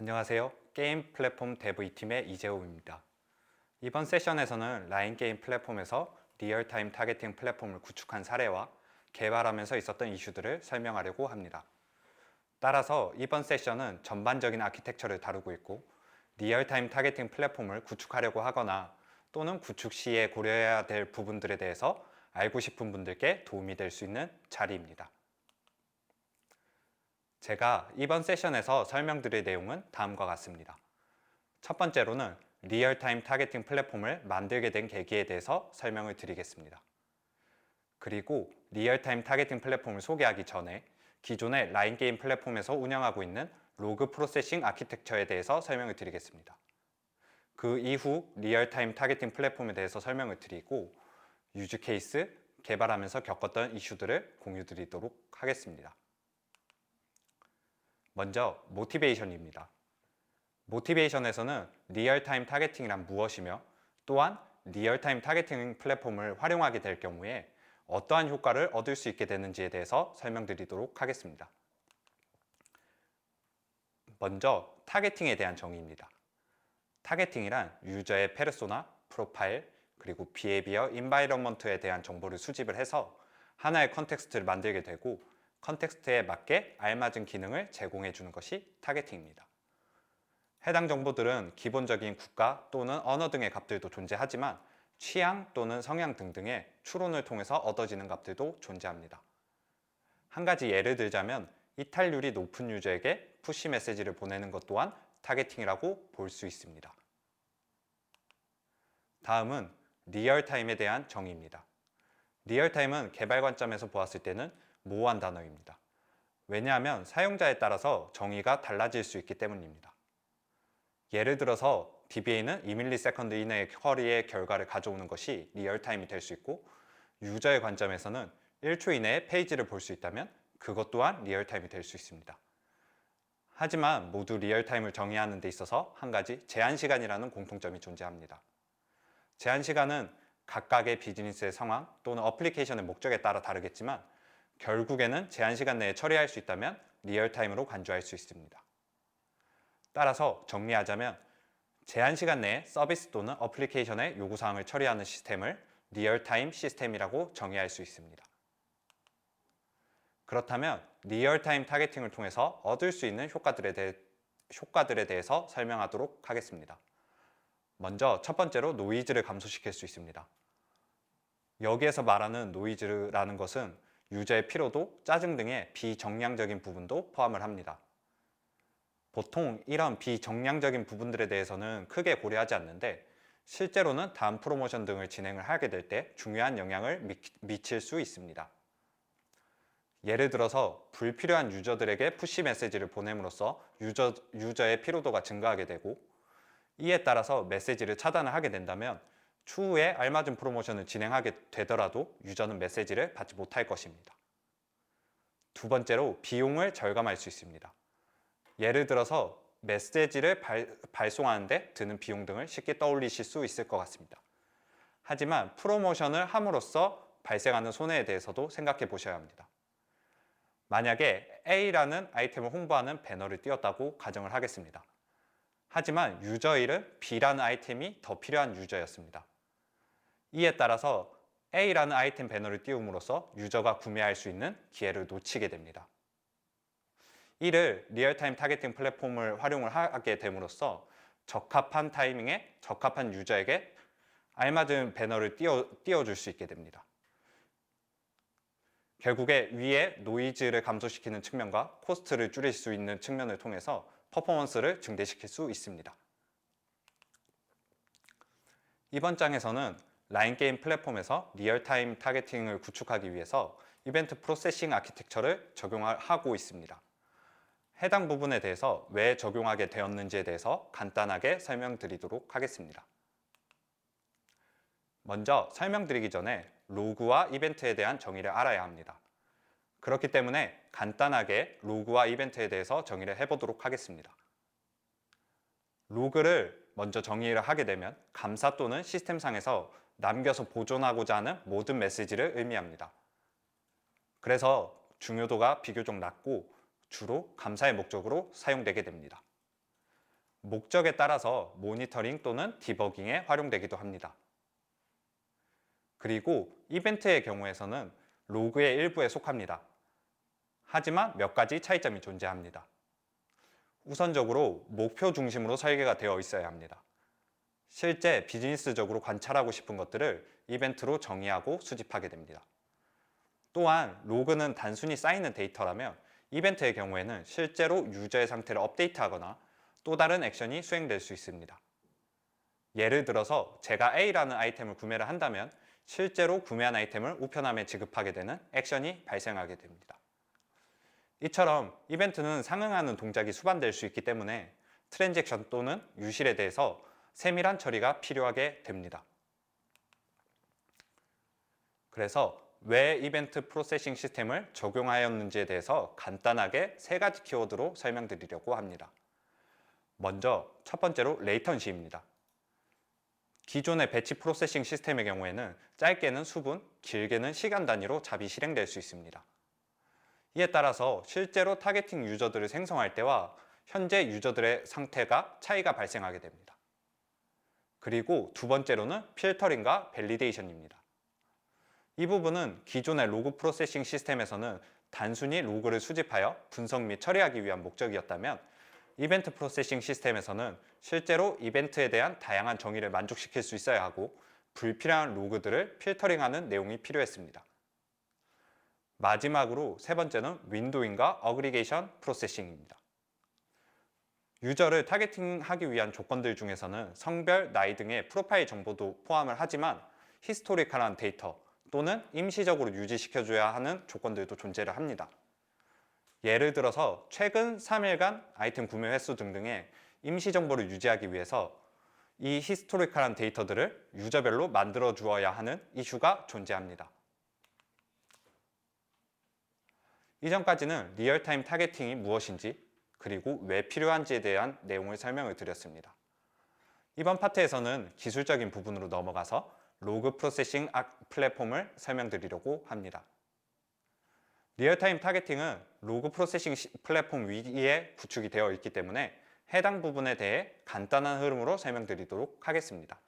안녕하세요. 게임 플랫폼 데브 2팀의 이재호입니다. 이번 세션에서는 라인 게임 플랫폼에서 리얼타임 타겟팅 플랫폼을 구축한 사례와 개발하면서 있었던 이슈들을 설명하려고 합니다. 따라서 이번 세션은 전반적인 아키텍처를 다루고 있고 리얼타임 타겟팅 플랫폼을 구축하려고 하거나 또는 구축 시에 고려해야 될 부분들에 대해서 알고 싶은 분들께 도움이 될 수 있는 자리입니다. 제가 이번 세션에서 설명드릴 내용은 다음과 같습니다. 첫 번째로는 리얼타임 타겟팅 플랫폼을 만들게 된 계기에 대해서 설명을 드리겠습니다. 그리고 리얼타임 타겟팅 플랫폼을 소개하기 전에 기존의 라인 게임 플랫폼에서 운영하고 있는 로그 프로세싱 아키텍처에 대해서 설명을 드리겠습니다. 그 이후 리얼타임 타겟팅 플랫폼에 대해서 설명을 드리고 유즈 케이스, 개발하면서 겪었던 이슈들을 공유 드리도록 하겠습니다. 먼저 모티베이션입니다. 모티베이션에서는 리얼타임 타겟팅이란 무엇이며 또한 리얼타임 타겟팅 플랫폼을 활용하게 될 경우에 어떠한 효과를 얻을 수 있게 되는지에 대해서 설명드리도록 하겠습니다. 먼저 타겟팅에 대한 정의입니다. 타겟팅이란 유저의 페르소나, 프로파일, 그리고 비헤비어, 인바이러먼트에 대한 정보를 수집을 해서 하나의 컨텍스트를 만들게 되고 컨텍스트에 맞게 알맞은 기능을 제공해 주는 것이 타겟팅입니다. 해당 정보들은 기본적인 국가 또는 언어 등의 값들도 존재하지만 취향 또는 성향 등등의 추론을 통해서 얻어지는 값들도 존재합니다. 한 가지 예를 들자면 이탈률이 높은 유저에게 푸시 메시지를 보내는 것 또한 타겟팅이라고 볼 수 있습니다. 다음은 리얼타임에 대한 정의입니다. 리얼타임은 개발 관점에서 보았을 때는 모호한 단어입니다. 왜냐하면 사용자에 따라서 정의가 달라질 수 있기 때문입니다. 예를 들어서 DBA는 2ms 이내의 쿼리의 결과를 가져오는 것이 리얼타임이 될 수 있고 유저의 관점에서는 1초 이내에 페이지를 볼 수 있다면 그것 또한 리얼타임이 될 수 있습니다. 하지만 모두 리얼타임을 정의하는 데 있어서 한 가지 제한시간이라는 공통점이 존재합니다. 제한시간은 각각의 비즈니스의 상황 또는 어플리케이션의 목적에 따라 다르겠지만 결국에는 제한시간 내에 처리할 수 있다면 리얼타임으로 간주할 수 있습니다. 따라서 정리하자면 제한시간 내에 서비스 또는 어플리케이션의 요구사항을 처리하는 시스템을 리얼타임 시스템이라고 정의할 수 있습니다. 그렇다면 리얼타임 타겟팅을 통해서 얻을 수 있는 효과들에 대해서 설명하도록 하겠습니다. 먼저 첫 번째로 노이즈를 감소시킬 수 있습니다. 여기에서 말하는 노이즈라는 것은 유저의 피로도, 짜증 등의 비정량적인 부분도 포함을 합니다. 보통 이런 비정량적인 부분들에 대해서는 크게 고려하지 않는데 실제로는 다음 프로모션 등을 진행을 하게 될 때 중요한 영향을 미칠 수 있습니다. 예를 들어서 불필요한 유저들에게 푸시 메시지를 보냄으로써 유저의 피로도가 증가하게 되고 이에 따라서 메시지를 차단을 하게 된다면 추후에 알맞은 프로모션을 진행하게 되더라도 유저는 메시지를 받지 못할 것입니다. 두 번째로 비용을 절감할 수 있습니다. 예를 들어서 메시지를 발송하는데 드는 비용 등을 쉽게 떠올리실 수 있을 것 같습니다. 하지만 프로모션을 함으로써 발생하는 손해에 대해서도 생각해 보셔야 합니다. 만약에 A라는 아이템을 홍보하는 배너를 띄웠다고 가정을 하겠습니다. 하지만 유저 1은 B라는 아이템이 더 필요한 유저였습니다. 이에 따라서 A라는 아이템 배너를 띄움으로써 유저가 구매할 수 있는 기회를 놓치게 됩니다. 이를 리얼타임 타겟팅 플랫폼을 활용을 하게 됨으로써 적합한 타이밍에 적합한 유저에게 알맞은 배너를 띄워줄 수 있게 됩니다. 결국에 위에 노이즈를 감소시키는 측면과 코스트를 줄일 수 있는 측면을 통해서 퍼포먼스를 증대시킬 수 있습니다. 이번 장에서는 라인 게임 플랫폼에서 리얼타임 타겟팅을 구축하기 위해서 이벤트 프로세싱 아키텍처를 적용하고 있습니다. 해당 부분에 대해서 왜 적용하게 되었는지에 대해서 간단하게 설명드리도록 하겠습니다. 먼저 설명드리기 전에 로그와 이벤트에 대한 정의를 알아야 합니다. 그렇기 때문에 간단하게 로그와 이벤트에 대해서 정의를 해보도록 하겠습니다. 로그를 먼저 정의를 하게 되면 감사 또는 시스템상에서 남겨서 보존하고자 하는 모든 메시지를 의미합니다. 그래서 중요도가 비교적 낮고 주로 감사의 목적으로 사용되게 됩니다. 목적에 따라서 모니터링 또는 디버깅에 활용되기도 합니다. 그리고 이벤트의 경우에서는 로그의 일부에 속합니다. 하지만 몇 가지 차이점이 존재합니다. 우선적으로 목표 중심으로 설계가 되어 있어야 합니다. 실제 비즈니스적으로 관찰하고 싶은 것들을 이벤트로 정의하고 수집하게 됩니다. 또한 로그는 단순히 쌓이는 데이터라면 이벤트의 경우에는 실제로 유저의 상태를 업데이트하거나 또 다른 액션이 수행될 수 있습니다. 예를 들어서 제가 A라는 아이템을 구매를 한다면 실제로 구매한 아이템을 우편함에 지급하게 되는 액션이 발생하게 됩니다. 이처럼 이벤트는 상응하는 동작이 수반될 수 있기 때문에 트랜잭션 또는 유실에 대해서 세밀한 처리가 필요하게 됩니다. 그래서 왜 이벤트 프로세싱 시스템을 적용하였는지에 대해서 간단하게 3가지 키워드로 설명드리려고 합니다. 먼저 첫 번째로 레이턴시입니다. 기존의 배치 프로세싱 시스템의 경우에는 짧게는 수분, 길게는 시간 단위로 잡이 실행될 수 있습니다. 이에 따라서 실제로 타겟팅 유저들을 생성할 때와 현재 유저들의 상태가 차이가 발생하게 됩니다. 그리고 두 번째로는 필터링과 밸리데이션입니다. 이 부분은 기존의 로그 프로세싱 시스템에서는 단순히 로그를 수집하여 분석 및 처리하기 위한 목적이었다면 이벤트 프로세싱 시스템에서는 실제로 이벤트에 대한 다양한 정의를 만족시킬 수 있어야 하고 불필요한 로그들을 필터링하는 내용이 필요했습니다. 마지막으로 세 번째는 윈도잉과 어그리게이션 프로세싱입니다. 유저를 타겟팅하기 위한 조건들 중에서는 성별, 나이 등의 프로파일 정보도 포함을 하지만 히스토리컬한 데이터 또는 임시적으로 유지시켜줘야 하는 조건들도 존재를 합니다. 예를 들어서 최근 3일간 아이템 구매 횟수 등등의 임시 정보를 유지하기 위해서 이 히스토리컬한 데이터들을 유저별로 만들어 주어야 하는 이슈가 존재합니다. 이전까지는 리얼타임 타겟팅이 무엇인지 그리고 왜 필요한지에 대한 내용을 설명을 드렸습니다. 이번 파트에서는 기술적인 부분으로 넘어가서 로그 프로세싱 플랫폼을 설명드리려고 합니다. 리얼타임 타겟팅은 로그 프로세싱 플랫폼 위에 구축이 되어 있기 때문에 해당 부분에 대해 간단한 흐름으로 설명드리도록 하겠습니다.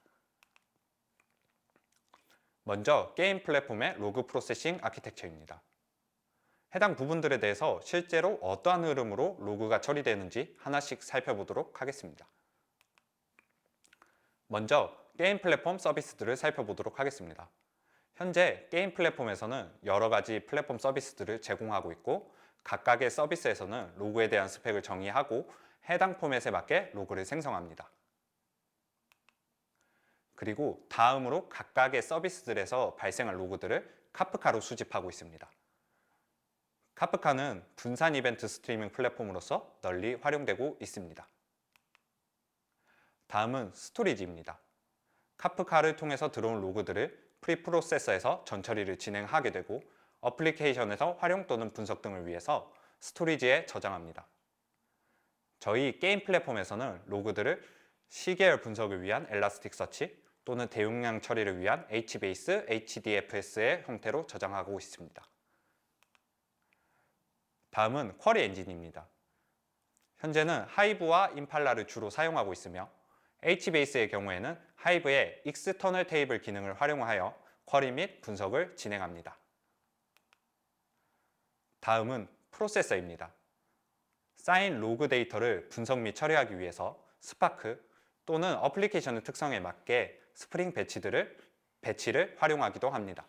먼저 게임 플랫폼의 로그 프로세싱 아키텍처입니다. 해당 부분들에 대해서 실제로 어떠한 흐름으로 로그가 처리되는지 하나씩 살펴보도록 하겠습니다. 먼저 게임 플랫폼 서비스들을 살펴보도록 하겠습니다. 현재 게임 플랫폼에서는 여러 가지 플랫폼 서비스들을 제공하고 있고 각각의 서비스에서는 로그에 대한 스펙을 정의하고 해당 포맷에 맞게 로그를 생성합니다. 그리고 다음으로 각각의 서비스들에서 발생한 로그들을 카프카로 수집하고 있습니다. 카프카는 분산 이벤트 스트리밍 플랫폼으로서 널리 활용되고 있습니다. 다음은 스토리지입니다. 카프카를 통해서 들어온 로그들을 프리프로세서에서 전처리를 진행하게 되고 어플리케이션에서 활용 또는 분석 등을 위해서 스토리지에 저장합니다. 저희 게임 플랫폼에서는 로그들을 시계열 분석을 위한 엘라스틱 서치 또는 대용량 처리를 위한 HBase, HDFS의 형태로 저장하고 있습니다. 다음은 쿼리 엔진입니다. 현재는 하이브와 임팔라를 주로 사용하고 있으며 HBase의 경우에는 하이브의 익스터널 테이블 기능을 활용하여 쿼리 및 분석을 진행합니다. 다음은 프로세서입니다. 쌓인 로그 데이터를 분석 및 처리하기 위해서 스파크 또는 어플리케이션의 특성에 맞게 스프링 배치를 활용하기도 합니다.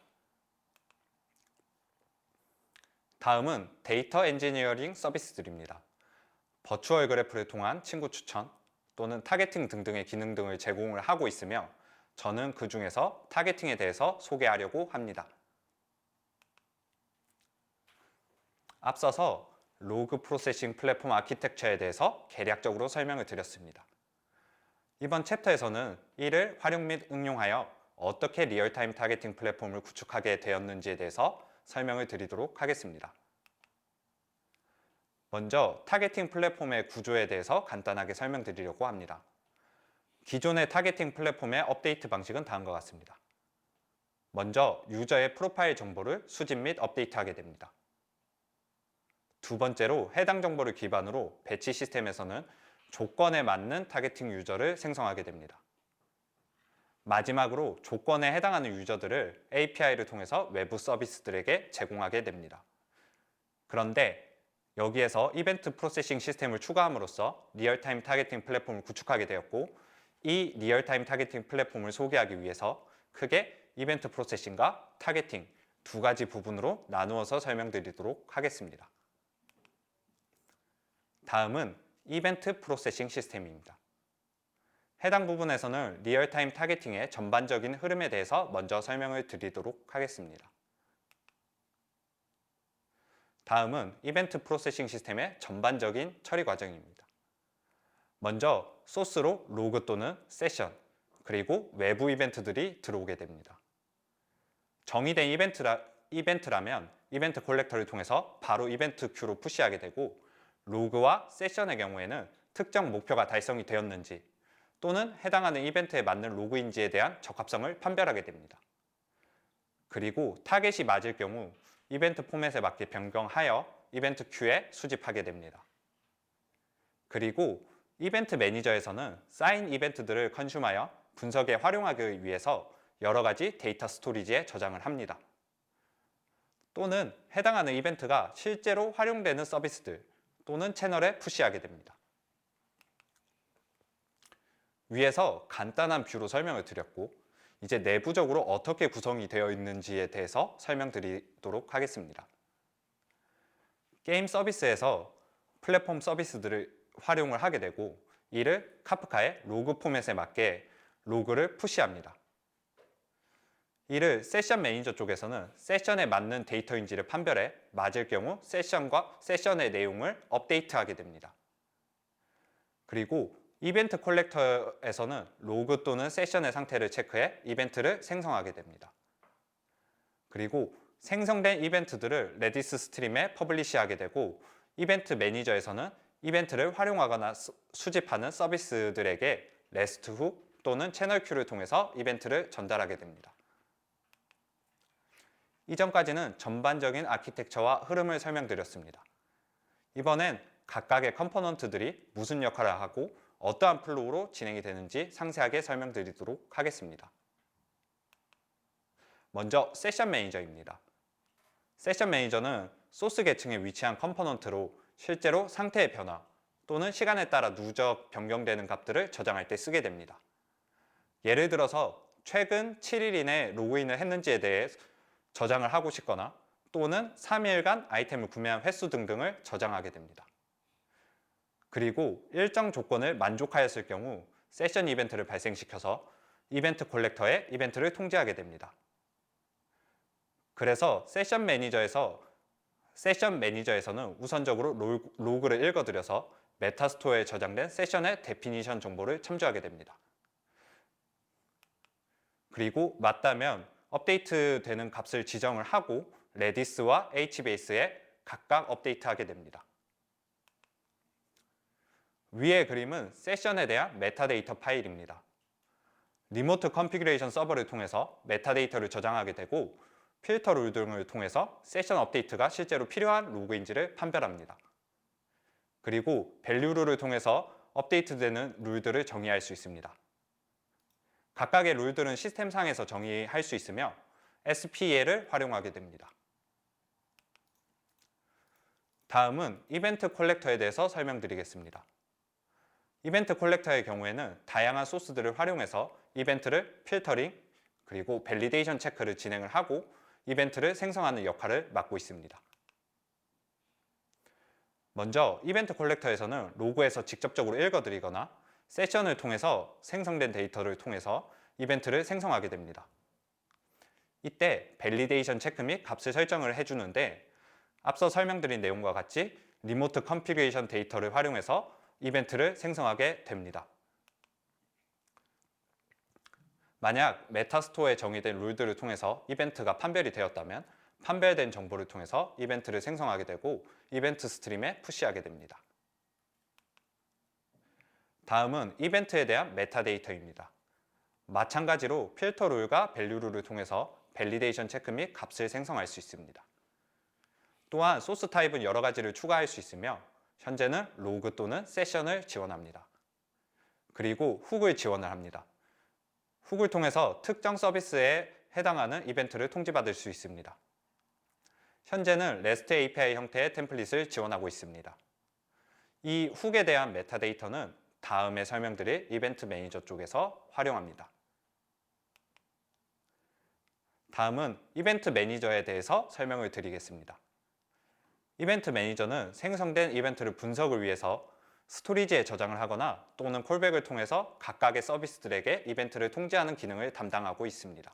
다음은 데이터 엔지니어링 서비스들입니다. 버추얼 그래프를 통한 친구 추천 또는 타겟팅 등등의 기능 등을 제공을 하고 있으며 저는 그 중에서 타겟팅에 대해서 소개하려고 합니다. 앞서서 로그 프로세싱 플랫폼 아키텍처에 대해서 개략적으로 설명을 드렸습니다. 이번 챕터에서는 이를 활용 및 응용하여 어떻게 리얼타임 타겟팅 플랫폼을 구축하게 되었는지에 대해서 설명을 드리도록 하겠습니다. 먼저 타겟팅 플랫폼의 구조에 대해서 간단하게 설명드리려고 합니다. 기존의 타겟팅 플랫폼의 업데이트 방식은 다음과 같습니다. 먼저 유저의 프로파일 정보를 수집 및 업데이트하게 됩니다. 두 번째로 해당 정보를 기반으로 배치 시스템에서는 조건에 맞는 타겟팅 유저를 생성하게 됩니다. 마지막으로 조건에 해당하는 유저들을 API를 통해서 외부 서비스들에게 제공하게 됩니다. 그런데 여기에서 이벤트 프로세싱 시스템을 추가함으로써 리얼타임 타겟팅 플랫폼을 구축하게 되었고, 이 리얼타임 타겟팅 플랫폼을 소개하기 위해서 크게 이벤트 프로세싱과 타겟팅 두 가지 부분으로 나누어서 설명드리도록 하겠습니다. 다음은 이벤트 프로세싱 시스템입니다. 해당 부분에서는 리얼타임 타겟팅의 전반적인 흐름에 대해서 먼저 설명을 드리도록 하겠습니다. 다음은 이벤트 프로세싱 시스템의 전반적인 처리 과정입니다. 먼저 소스로 로그 또는 세션, 그리고 외부 이벤트들이 들어오게 됩니다. 정의된 이벤트라면 이벤트 콜렉터를 통해서 바로 이벤트 큐로 푸시하게 되고, 로그와 세션의 경우에는 특정 목표가 달성이 되었는지 또는 해당하는 이벤트에 맞는 로그인지에 대한 적합성을 판별하게 됩니다. 그리고 타겟이 맞을 경우 이벤트 포맷에 맞게 변경하여 이벤트 큐에 수집하게 됩니다. 그리고 이벤트 매니저에서는 쌓인 이벤트들을 컨슘하여 분석에 활용하기 위해서 여러 가지 데이터 스토리지에 저장을 합니다. 또는 해당하는 이벤트가 실제로 활용되는 서비스들 또는 채널에 푸시하게 됩니다. 위에서 간단한 뷰로 설명을 드렸고, 이제 내부적으로 어떻게 구성이 되어 있는지에 대해서 설명드리도록 하겠습니다. 게임 서비스에서 플랫폼 서비스들을 활용을 하게 되고, 이를 카프카의 로그 포맷에 맞게 로그를 푸시합니다. 이를 세션 매니저 쪽에서는 세션에 맞는 데이터인지를 판별해 맞을 경우 세션과 세션의 내용을 업데이트하게 됩니다. 그리고 이벤트 콜렉터에서는 로그 또는 세션의 상태를 체크해 이벤트를 생성하게 됩니다. 그리고 생성된 이벤트들을 레디스 스트림에 퍼블리시하게 되고, 이벤트 매니저에서는 이벤트를 활용하거나 수집하는 서비스들에게 레스트 훅 또는 채널 큐를 통해서 이벤트를 전달하게 됩니다. 이전까지는 전반적인 아키텍처와 흐름을 설명드렸습니다. 이번엔 각각의 컴포넌트들이 무슨 역할을 하고 어떠한 플로우로 진행이 되는지 상세하게 설명드리도록 하겠습니다. 먼저 세션 매니저입니다. 세션 매니저는 소스 계층에 위치한 컴포넌트로 실제로 상태의 변화 또는 시간에 따라 누적 변경되는 값들을 저장할 때 쓰게 됩니다. 예를 들어서 최근 7일 이내 로그인을 했는지에 대해 저장을 하고 싶거나 또는 3일간 아이템을 구매한 횟수 등등을 저장하게 됩니다. 그리고 일정 조건을 만족하였을 경우 세션 이벤트를 발생시켜서 이벤트 콜렉터에 이벤트를 통지하게 됩니다. 그래서 세션 매니저에서는 우선적으로 로그를 읽어들여서 메타스토어에 저장된 세션의 데피니션 정보를 첨부하게 됩니다. 그리고 맞다면 업데이트되는 값을 지정을 하고 레디스와 HBase에 각각 업데이트하게 됩니다. 위의 그림은 세션에 대한 메타데이터 파일입니다. 리모트 컨피그레이션 서버를 통해서 메타데이터를 저장하게 되고, 필터 룰 등을 통해서 세션 업데이트가 실제로 필요한 로그인지를 판별합니다. 그리고 밸류 룰을 통해서 업데이트되는 룰들을 정의할 수 있습니다. 각각의 룰들은 시스템상에서 정의할 수 있으며 SPA를 활용하게 됩니다. 다음은 이벤트 콜렉터에 대해서 설명드리겠습니다. 이벤트 콜렉터의 경우에는 다양한 소스들을 활용해서 이벤트를 필터링, 그리고 밸리데이션 체크를 진행을 하고 이벤트를 생성하는 역할을 맡고 있습니다. 먼저 이벤트 콜렉터에서는 로그에서 직접적으로 읽어드리거나 세션을 통해서 생성된 데이터를 통해서 이벤트를 생성하게 됩니다. 이때 밸리데이션 체크 및 값을 설정을 해주는데, 앞서 설명드린 내용과 같이 리모트 컨피그레이션 데이터를 활용해서 이벤트를 생성하게 됩니다. 만약 메타스토어에 정의된 룰들을 통해서 이벤트가 판별이 되었다면 판별된 정보를 통해서 이벤트를 생성하게 되고 이벤트 스트림에 푸시하게 됩니다. 다음은 이벤트에 대한 메타데이터입니다. 마찬가지로 필터 룰과 밸류 룰을 통해서 밸리데이션 체크 및 값을 생성할 수 있습니다. 또한 소스 타입은 여러 가지를 추가할 수 있으며 현재는 로그 또는 세션을 지원합니다. 그리고 훅을 지원을 합니다. 훅을 통해서 특정 서비스에 해당하는 이벤트를 통지받을 수 있습니다. 현재는 REST API 형태의 템플릿을 지원하고 있습니다. 이 훅에 대한 메타데이터는 다음에 설명드릴 이벤트 매니저 쪽에서 활용합니다. 다음은 이벤트 매니저에 대해서 설명을 드리겠습니다. 이벤트 매니저는 생성된 이벤트를 분석을 위해서 스토리지에 저장을 하거나 또는 콜백을 통해서 각각의 서비스들에게 이벤트를 통지하는 기능을 담당하고 있습니다.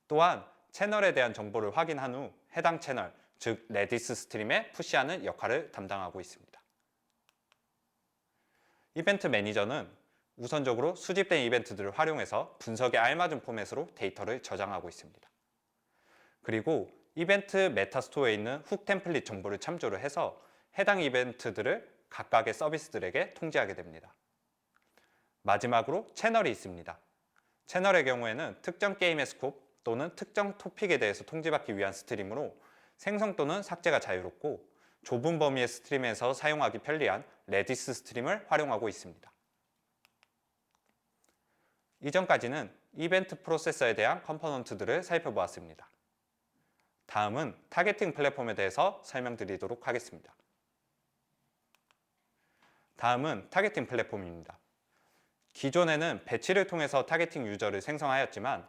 또한 채널에 대한 정보를 확인한 후 해당 채널, 즉 레디스 스트림에 푸시하는 역할을 담당하고 있습니다. 이벤트 매니저는 우선적으로 수집된 이벤트들을 활용해서 분석에 알맞은 포맷으로 데이터를 저장하고 있습니다. 그리고 이벤트 메타스토어에 있는 훅 템플릿 정보를 참조를 해서 해당 이벤트들을 각각의 서비스들에게 통지하게 됩니다. 마지막으로 채널이 있습니다. 채널의 경우에는 특정 게임의 스콥 또는 특정 토픽에 대해서 통지받기 위한 스트림으로 생성 또는 삭제가 자유롭고 좁은 범위의 스트림에서 사용하기 편리한 레디스 스트림을 활용하고 있습니다. 이전까지는 이벤트 프로세서에 대한 컴포넌트들을 살펴보았습니다. 다음은 타겟팅 플랫폼에 대해서 설명드리도록 하겠습니다. 다음은 타겟팅 플랫폼입니다. 기존에는 배치를 통해서 타겟팅 유저를 생성하였지만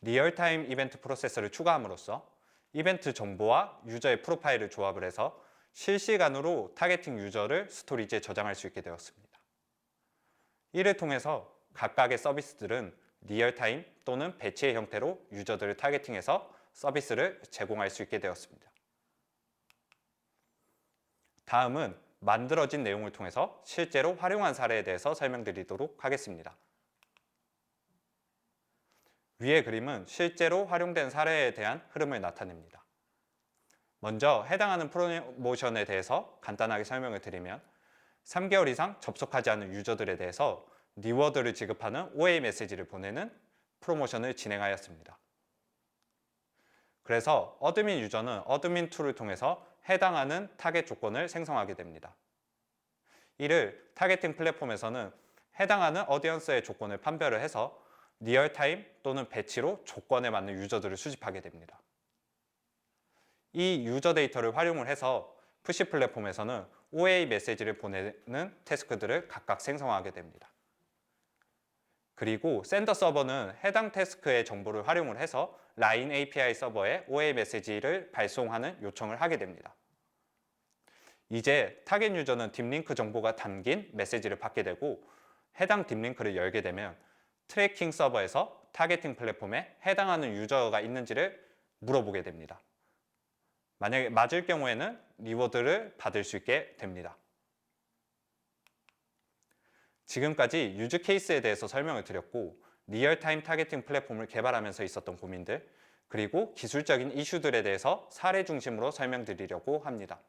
리얼타임 이벤트 프로세서를 추가함으로써 이벤트 정보와 유저의 프로파일을 조합을 해서 실시간으로 타겟팅 유저를 스토리지에 저장할 수 있게 되었습니다. 이를 통해서 각각의 서비스들은 리얼타임 또는 배치의 형태로 유저들을 타겟팅해서 서비스를 제공할 수 있게 되었습니다. 다음은 만들어진 내용을 통해서 실제로 활용한 사례에 대해서 설명드리도록 하겠습니다. 위의 그림은 실제로 활용된 사례에 대한 흐름을 나타냅니다. 먼저 해당하는 프로모션에 대해서 간단하게 설명을 드리면 3개월 이상 접속하지 않은 유저들에 대해서 리워드를 지급하는 OA 메시지를 보내는 프로모션을 진행하였습니다. 그래서 어드민 유저는 어드민 툴을 통해서 해당하는 타겟 조건을 생성하게 됩니다. 이를 타겟팅 플랫폼에서는 해당하는 어디언스의 조건을 판별을 해서 리얼타임 또는 배치로 조건에 맞는 유저들을 수집하게 됩니다. 이 유저 데이터를 활용을 해서 푸시 플랫폼에서는 OA 메시지를 보내는 태스크들을 각각 생성하게 됩니다. 그리고 센더 서버는 해당 태스크의 정보를 활용을 해서 라인 API 서버에 OA 메시지를 발송하는 요청을 하게 됩니다. 이제 타겟 유저는 딥링크 정보가 담긴 메시지를 받게 되고 해당 딥링크를 열게 되면 트래킹 서버에서 타겟팅 플랫폼에 해당하는 유저가 있는지를 물어보게 됩니다. 만약에 맞을 경우에는 리워드를 받을 수 있게 됩니다. 지금까지 유즈 케이스에 대해서 설명을 드렸고 리얼타임 타겟팅 플랫폼을 개발하면서 있었던 고민들 그리고 기술적인 이슈들에 대해서 사례 중심으로 설명드리려고 합니다.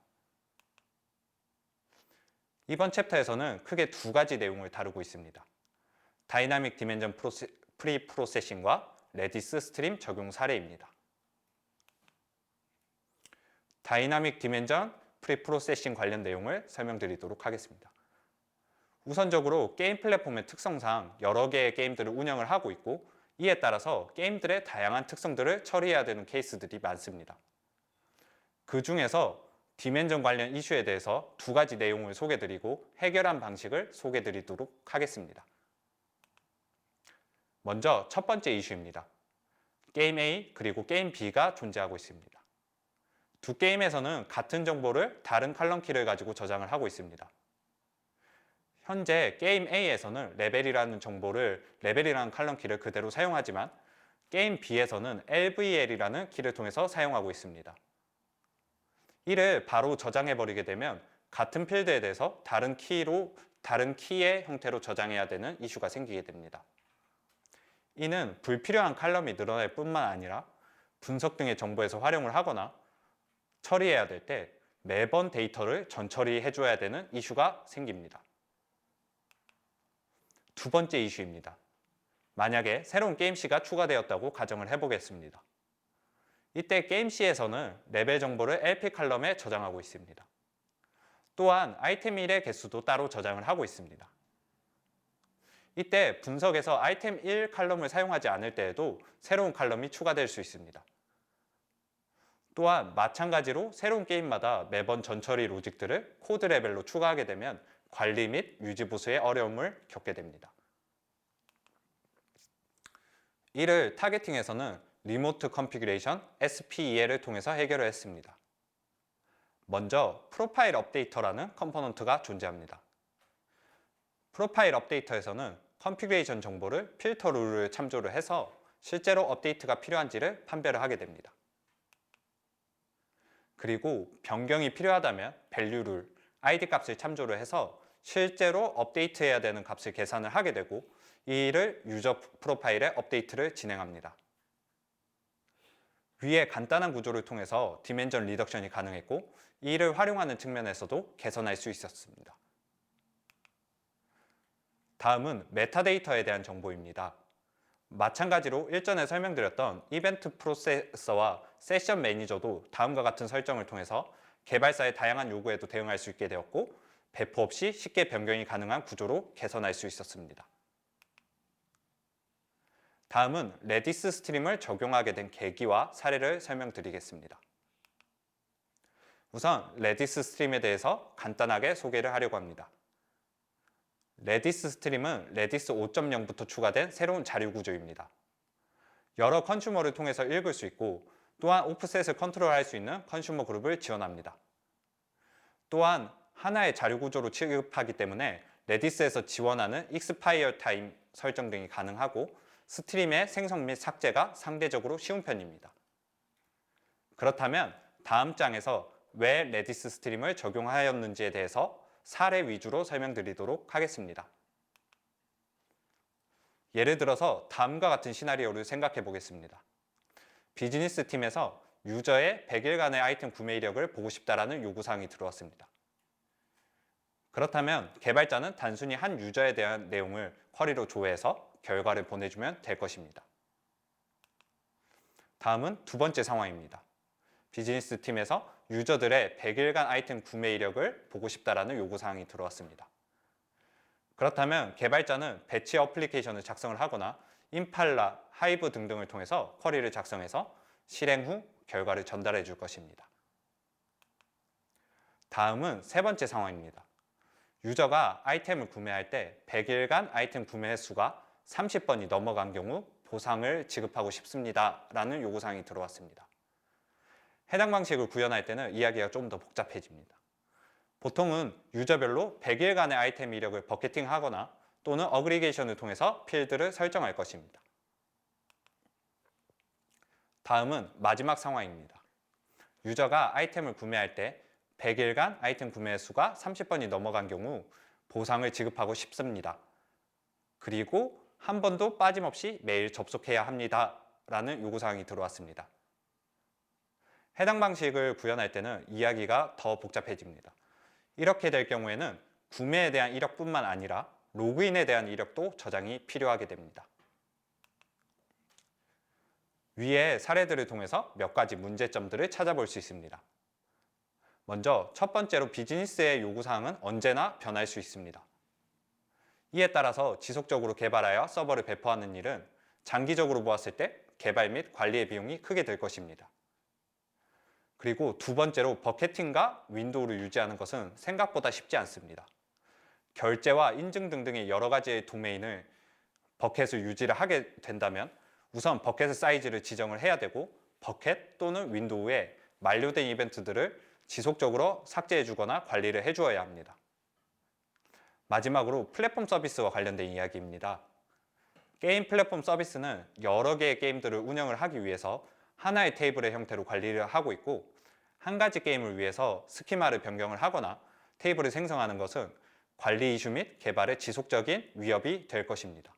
이번 챕터에서는 크게 두 가지 내용을 다루고 있습니다. 다이나믹 디멘전 프리 프로세싱과 레디스 스트림 적용 사례입니다. 다이나믹 디멘전 프리 프로세싱 관련 내용을 설명드리도록 하겠습니다. 우선적으로 게임 플랫폼의 특성상 여러 개의 게임들을 운영을 하고 있고 이에 따라서 게임들의 다양한 특성들을 처리해야 되는 케이스들이 많습니다. 그 중에서 디멘전 관련 이슈에 대해서 두 가지 내용을 소개드리고 해결한 방식을 소개드리도록 하겠습니다. 먼저 첫 번째 이슈입니다. 게임 A 그리고 게임 B가 존재하고 있습니다. 두 게임에서는 같은 정보를 다른 칼럼 키를 가지고 저장을 하고 있습니다. 현재 게임 A에서는 레벨이라는 칼럼 키를 그대로 사용하지만 게임 B에서는 LVL이라는 키를 통해서 사용하고 있습니다. 이를 바로 저장해버리게 되면 같은 필드에 대해서 다른 키의 형태로 저장해야 되는 이슈가 생기게 됩니다. 이는 불필요한 칼럼이 늘어날 뿐만 아니라 분석 등의 정보에서 활용을 하거나 처리해야 될 때 매번 데이터를 전처리해줘야 되는 이슈가 생깁니다. 두 번째 이슈입니다. 만약에 새로운 게임 C가 추가되었다고 가정을 해보겠습니다. 이때 게임 C에서는 레벨 정보를 LP 칼럼에 저장하고 있습니다. 또한 아이템 1의 개수도 따로 저장을 하고 있습니다. 이때 분석에서 아이템 1 칼럼을 사용하지 않을 때에도 새로운 칼럼이 추가될 수 있습니다. 또한 마찬가지로 새로운 게임마다 매번 전처리 로직들을 코드 레벨로 추가하게 되면 관리 및 유지 보수의 어려움을 겪게 됩니다. 이를 타겟팅에서는 리모트 컨피그레이션 SPEL을 통해서 해결을 했습니다. 먼저 프로파일 업데이터라는 컴포넌트가 존재합니다. 프로파일 업데이터에서는 컨피그레이션 정보를 필터 룰을 참조를 해서 실제로 업데이트가 필요한지를 판별을 하게 됩니다. 그리고 변경이 필요하다면 value 룰, id 값을 참조를 해서 실제로 업데이트해야 되는 값을 계산을 하게 되고 이를 유저 프로파일의 업데이트를 진행합니다. 위의 간단한 구조를 통해서 디멘전 리덕션이 가능했고 이를 활용하는 측면에서도 개선할 수 있었습니다. 다음은 메타데이터에 대한 정보입니다. 마찬가지로 일전에 설명드렸던 이벤트 프로세서와 세션 매니저도 다음과 같은 설정을 통해서 개발사의 다양한 요구에도 대응할 수 있게 되었고 배포 없이 쉽게 변경이 가능한 구조로 개선할 수 있었습니다. 다음은 레디스 스트림을 적용하게 된 계기와 사례를 설명드리겠습니다. 우선 레디스 스트림에 대해서 간단하게 소개를 하려고 합니다. 레디스 스트림은 레디스 5.0부터 추가된 새로운 자료 구조입니다. 여러 컨슈머를 통해서 읽을 수 있고 또한 오프셋을 컨트롤할 수 있는 컨슈머 그룹을 지원합니다. 또한 하나의 자료 구조로 취급하기 때문에 레디스에서 지원하는 익스파이어 타임 설정 등이 가능하고 스트림의 생성 및 삭제가 상대적으로 쉬운 편입니다. 그렇다면 다음 장에서 왜 레디스 스트림을 적용하였는지에 대해서 사례 위주로 설명드리도록 하겠습니다. 예를 들어서 다음과 같은 시나리오를 생각해 보겠습니다. 비즈니스 팀에서 유저의 100일간의 아이템 구매 이력을 보고 싶다라는 요구사항이 들어왔습니다. 그렇다면 개발자는 단순히 한 유저에 대한 내용을 쿼리로 조회해서 결과를 보내주면 될 것입니다. 다음은 두 번째 상황입니다. 비즈니스 팀에서 유저들의 100일간 아이템 구매 이력을 보고 싶다라는 요구사항이 들어왔습니다. 그렇다면 개발자는 배치 어플리케이션을 작성을 하거나 임팔라, 하이브 등등을 통해서 쿼리를 작성해서 실행 후 결과를 전달해 줄 것입니다. 다음은 세 번째 상황입니다. 유저가 아이템을 구매할 때 100일간 아이템 구매 횟수가 30번이 넘어간 경우 보상을 지급하고 싶습니다 라는 요구사항이 들어왔습니다. 해당 방식을 구현할 때는 이야기가 좀 더 복잡해집니다. 보통은 유저별로 100일간의 아이템 이력을 버켓팅하거나 또는 어그리게이션을 통해서 필드를 설정할 것입니다. 다음은 마지막 상황입니다. 유저가 아이템을 구매할 때 100일간 아이템 구매 횟수가 30번이 넘어간 경우 보상을 지급하고 싶습니다. 그리고 한 번도 빠짐없이 매일 접속해야 합니다 라는 요구사항이 들어왔습니다. 해당 방식을 구현할 때는 이야기가 더 복잡해집니다. 이렇게 될 경우에는 구매에 대한 이력뿐만 아니라 로그인에 대한 이력도 저장이 필요하게 됩니다. 위의 사례들을 통해서 몇 가지 문제점들을 찾아볼 수 있습니다. 먼저 첫 번째로 비즈니스의 요구사항은 언제나 변할 수 있습니다. 이에 따라서 지속적으로 개발하여 서버를 배포하는 일은 장기적으로 보았을 때 개발 및 관리의 비용이 크게 들 것입니다. 그리고 두 번째로 버켓팅과 윈도우를 유지하는 것은 생각보다 쉽지 않습니다. 결제와 인증 등등의 여러 가지의 도메인을 버켓을 유지를 하게 된다면 우선 버켓의 사이즈를 지정을 해야 되고 버켓 또는 윈도우에 만료된 이벤트들을 지속적으로 삭제해 주거나 관리를 해 주어야 합니다. 마지막으로 플랫폼 서비스와 관련된 이야기입니다. 게임 플랫폼 서비스는 여러 개의 게임들을 운영을 하기 위해서 하나의 테이블의 형태로 관리를 하고 있고 한 가지 게임을 위해서 스키마를 변경을 하거나 테이블을 생성하는 것은 관리 이슈 및 개발의 지속적인 위협이 될 것입니다.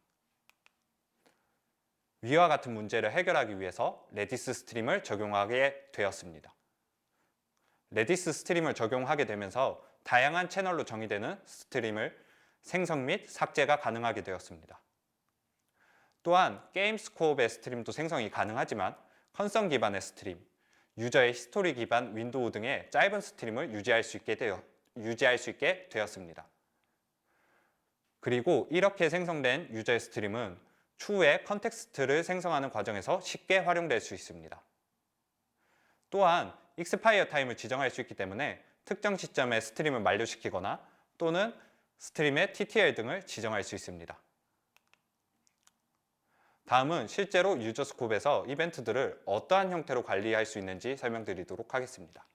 위와 같은 문제를 해결하기 위해서 레디스 스트림을 적용하게 되었습니다. 레디스 스트림을 적용하게 되면서 다양한 채널로 정의되는 스트림을 생성 및 삭제가 가능하게 되었습니다. 또한 게임 스코업의 스트림도 생성이 가능하지만 컨선 기반의 스트림, 유저의 히스토리 기반 윈도우 등의 짧은 스트림을 유지할 수 있게 유지할 수 있게 되었습니다. 그리고 이렇게 생성된 유저의 스트림은 추후에 컨텍스트를 생성하는 과정에서 쉽게 활용될 수 있습니다. 또한 익스파이어 타임을 지정할 수 있기 때문에 특정 시점에 스트림을 만료시키거나 또는 스트림의 TTL 등을 지정할 수 있습니다. 다음은 실제로 유저 스콥에서 이벤트들을 어떠한 형태로 관리할 수 있는지 설명드리도록 하겠습니다.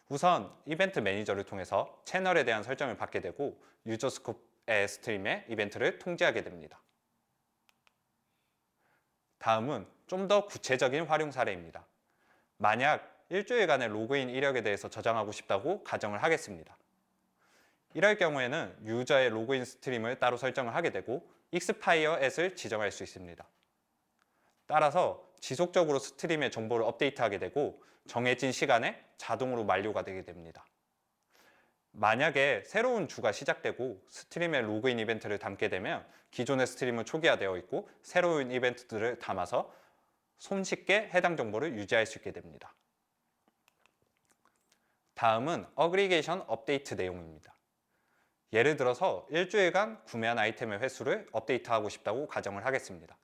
우선 이벤트 매니저를 통해서 채널에 대한 설정을 받게 되고 유저 스콥의 스트림의 이벤트를 통제하게 됩니다. 다음은 좀 더 구체적인 활용 사례입니다. 만약 일주일간의 로그인 이력에 대해서 저장하고 싶다고 가정을 하겠습니다. 이럴 경우에는 유저의 로그인 스트림을 따로 설정을 하게 되고 expire at을 지정할 수 있습니다. 따라서 지속적으로 스트림의 정보를 업데이트하게 되고 정해진 시간에 자동으로 만료가 되게 됩니다. 만약에 새로운 주가 시작되고 스트림의 로그인 이벤트를 담게 되면 기존의 스트림은 초기화되어 있고 새로운 이벤트들을 담아서 손쉽게 해당 정보를 유지할 수 있게 됩니다. 다음은 어그리게이션 업데이트 내용입니다. 예를 들어서 일주일간 구매한 아이템의 횟수를 업데이트하고 싶다고 가정을 하겠습니다.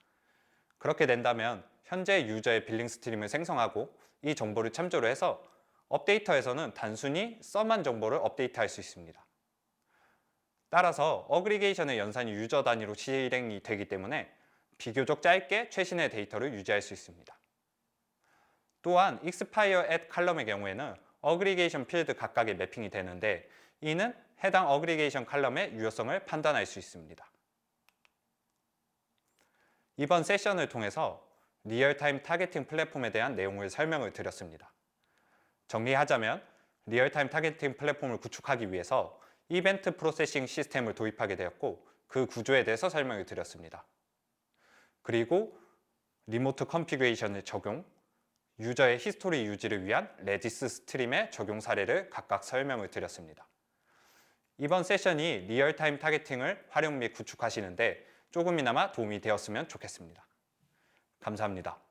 그렇게 된다면 현재 유저의 빌링 스트림을 생성하고 이 정보를 참조를 해서 업데이터에서는 단순히 썸한 정보를 업데이트할 수 있습니다. 따라서 어그리게이션의 연산이 유저 단위로 실행이 되기 때문에 비교적 짧게 최신의 데이터를 유지할 수 있습니다. 또한 expire at 칼럼의 경우에는 어그리게이션 필드 각각에 매핑이 되는데 이는 해당 어그리게이션 칼럼의 유효성을 판단할 수 있습니다. 이번 세션을 통해서 리얼타임 타겟팅 플랫폼에 대한 내용을 설명을 드렸습니다. 정리하자면 리얼타임 타겟팅 플랫폼을 구축하기 위해서 이벤트 프로세싱 시스템을 도입하게 되었고 그 구조에 대해서 설명을 드렸습니다. 그리고 리모트 컨피그레이션의 적용, 유저의 히스토리 유지를 위한 레디스 스트림의 적용 사례를 각각 설명을 드렸습니다. 이번 세션이 리얼타임 타겟팅을 활용 및 구축하시는데 조금이나마 도움이 되었으면 좋겠습니다. 감사합니다.